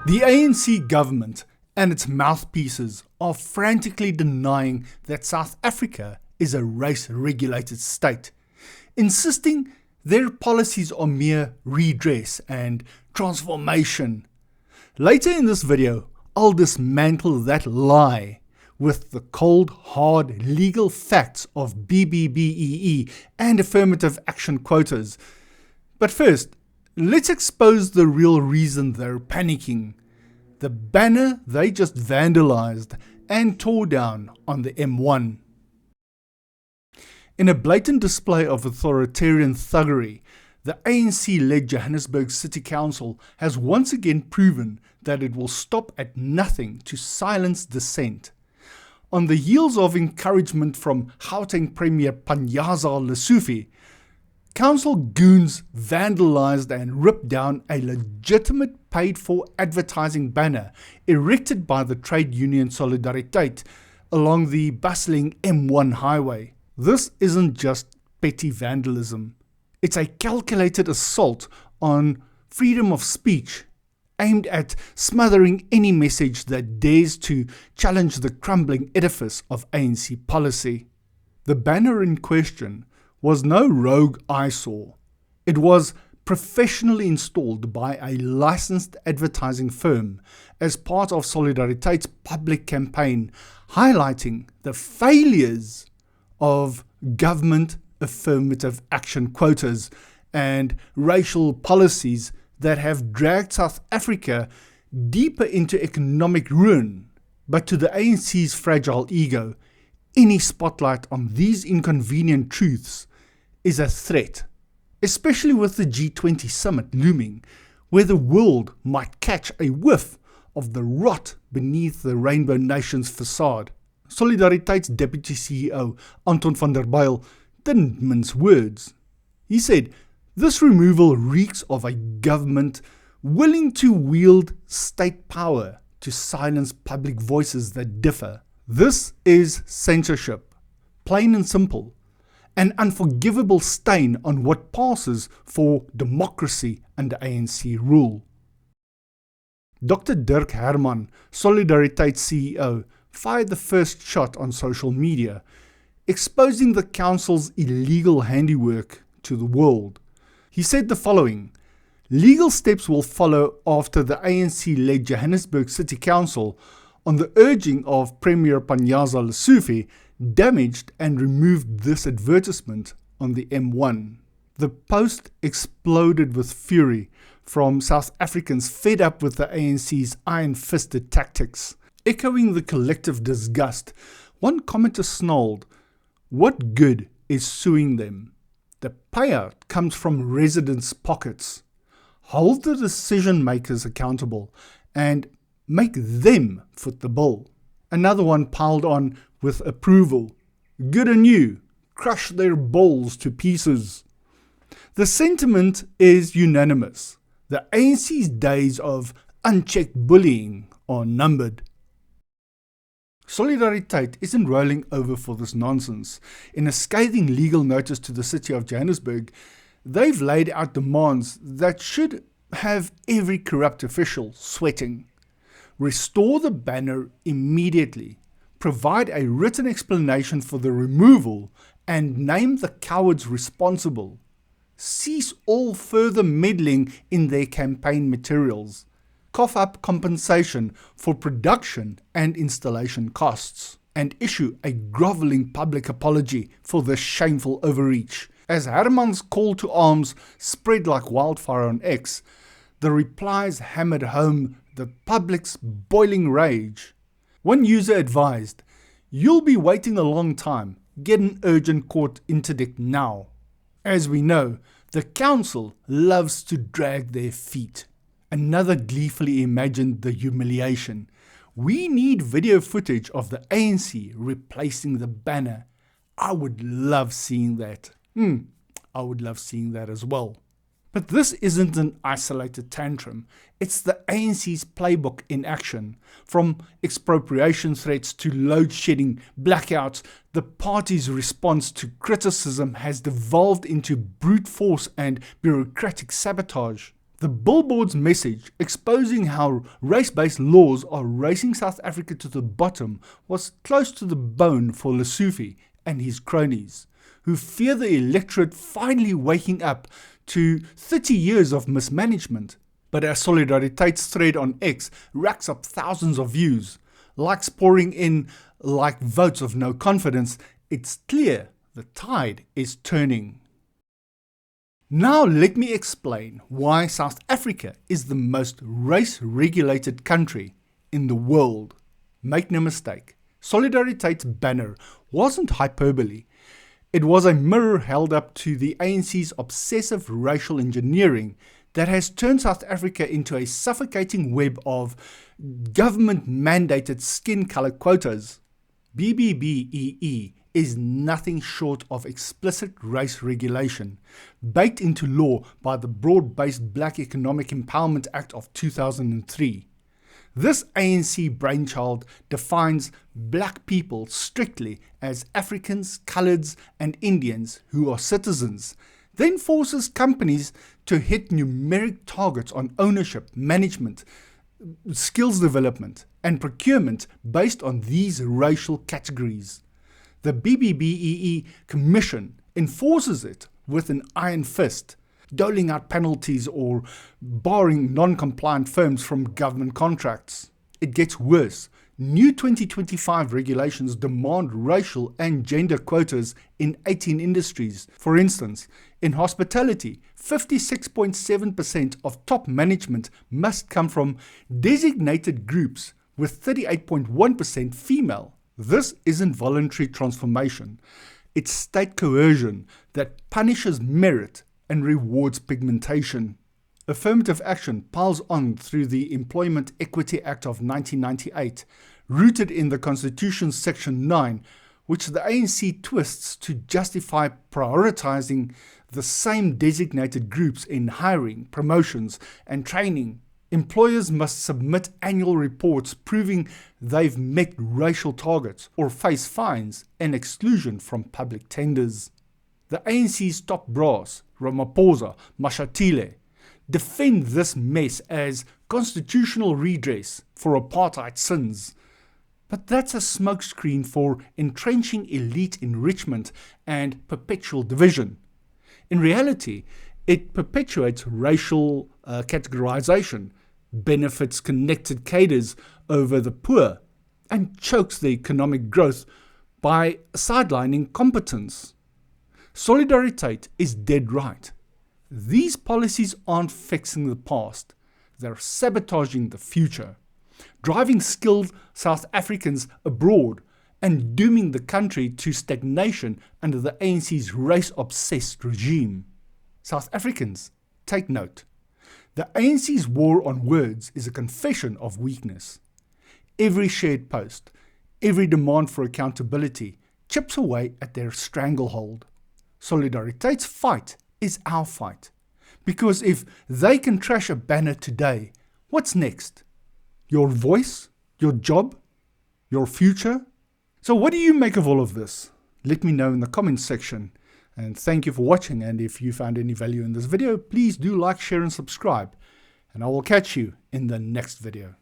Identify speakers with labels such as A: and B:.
A: The ANC government and its mouthpieces are frantically denying that South Africa is a race-regulated state, insisting their policies are mere redress and transformation. Later in this video, I'll dismantle that lie with the cold, hard legal facts of B-BBEE and affirmative action quotas. But first, let's expose the real reason they're panicking. The banner they just vandalized and tore down on the M1. In a blatant display of authoritarian thuggery, the ANC-led Johannesburg City Council has once again proven that it will stop at nothing to silence dissent. On the heels of encouragement from Gauteng Premier Panyaza Lesufi, council goons vandalized and ripped down a legitimate paid-for advertising banner erected by the trade union Solidariteit along the bustling M1 highway. This isn't just petty vandalism. It's a calculated assault on freedom of speech, aimed at smothering any message that dares to challenge the crumbling edifice of ANC policy. The banner in question was no rogue eyesore. It was professionally installed by a licensed advertising firm as part of Solidariteit's public campaign, highlighting the failures of government affirmative action quotas and racial policies that have dragged South Africa deeper into economic ruin. But to the ANC's fragile ego, any spotlight on these inconvenient truths is a threat, especially with the G20 summit looming, where the world might catch a whiff of the rot beneath the Rainbow Nation's facade. Solidariteit's Deputy CEO, Anton van der Bijl, didn't mince words. He said, "This removal reeks of a government willing to wield state power to silence public voices that differ. This is censorship, plain and simple, an unforgivable stain on what passes for democracy under ANC rule." Dr. Dirk Hermann, Solidariteit CEO, fired the first shot on social media, exposing the council's illegal handiwork to the world. He said the following: "Legal steps will follow after the ANC-led Johannesburg City Council, on the urging of Premier Panyaza Lesufi, damaged and removed this advertisement on the M1. The post exploded with fury from South Africans fed up with the ANC's iron-fisted tactics. Echoing the collective disgust, one commenter snarled, "What good is suing them? The payout comes from residents' pockets. Hold the decision makers accountable and make them foot the bill." Another one piled on with approval. "Good on you, crush their balls to pieces." The sentiment is unanimous. The ANC's days of unchecked bullying are numbered. Solidariteit isn't rolling over for this nonsense. In a scathing legal notice to the city of Johannesburg, they've laid out demands that should have every corrupt official sweating. Restore the banner immediately, provide a written explanation for the removal, and name the cowards responsible. Cease all further meddling in their campaign materials. Cough up compensation for production and installation costs, and issue a grovelling public apology for this shameful overreach. As Hermann's call to arms spread like wildfire on X, the replies hammered home the public's boiling rage. One user advised, "You'll be waiting a long time. Get an urgent court interdict now." As we know, the council loves to drag their feet. Another gleefully imagined the humiliation. "We need video footage of the ANC replacing the banner." I would love seeing that. I would love seeing that as well. But this isn't an isolated tantrum. It's the ANC's playbook in action. From expropriation threats to load shedding, blackouts, the party's response to criticism has devolved into brute force and bureaucratic sabotage. The billboard's message exposing how race-based laws are racing South Africa to the bottom was close to the bone for Lesufi and his cronies, who fear the electorate finally waking up to 30 years of mismanagement. But as Solidariteit's thread on X racks up thousands of views, likes pouring in like votes of no confidence, it's clear the tide is turning. Now let me explain why South Africa is the most race-regulated country in the world. Make no mistake, Solidariteit's banner wasn't hyperbole. It was a mirror held up to the ANC's obsessive racial engineering that has turned South Africa into a suffocating web of government-mandated skin color quotas. B-BBEE is nothing short of explicit race regulation, baked into law by the broad-based Black Economic Empowerment Act of 2003. This ANC brainchild defines black people strictly as Africans, coloureds, and Indians who are citizens, then forces companies to hit numeric targets on ownership, management, skills development, and procurement based on these racial categories. The B-BBEE Commission enforces it with an iron fist, doling out penalties or barring non-compliant firms from government contracts. It gets worse. New 2025 regulations demand racial and gender quotas in 18 industries. For instance, in hospitality, 56.7% of top management must come from designated groups, with 38.1% female. This isn't voluntary transformation. It's state coercion that punishes merit and rewards pigmentation. Affirmative action piles on through the Employment Equity Act of 1998, rooted in the Constitution's Section 9, which the ANC twists to justify prioritizing the same designated groups in hiring, promotions, and training. Employers must submit annual reports proving they've met racial targets or face fines and exclusion from public tenders. The ANC's top brass, Ramaphosa, Mashatile, defend this mess as constitutional redress for apartheid sins. But that's a smokescreen for entrenching elite enrichment and perpetual division. In reality, it perpetuates racial categorization, benefits connected cadres over the poor, and chokes the economic growth by sidelining competence. Solidariteit is dead right. These policies aren't fixing the past, they're sabotaging the future, driving skilled South Africans abroad and dooming the country to stagnation under the ANC's race-obsessed regime. South Africans, take note. The ANC's war on words is a confession of weakness. Every shared post, every demand for accountability chips away at their stranglehold. Solidariteit's fight is our fight. Because if they can trash a banner today, what's next? Your voice? Your job? Your future? So what do you make of all of this? Let me know in the comments section. And thank you for watching, and if you found any value in this video, please do like, share and subscribe. And I will catch you in the next video.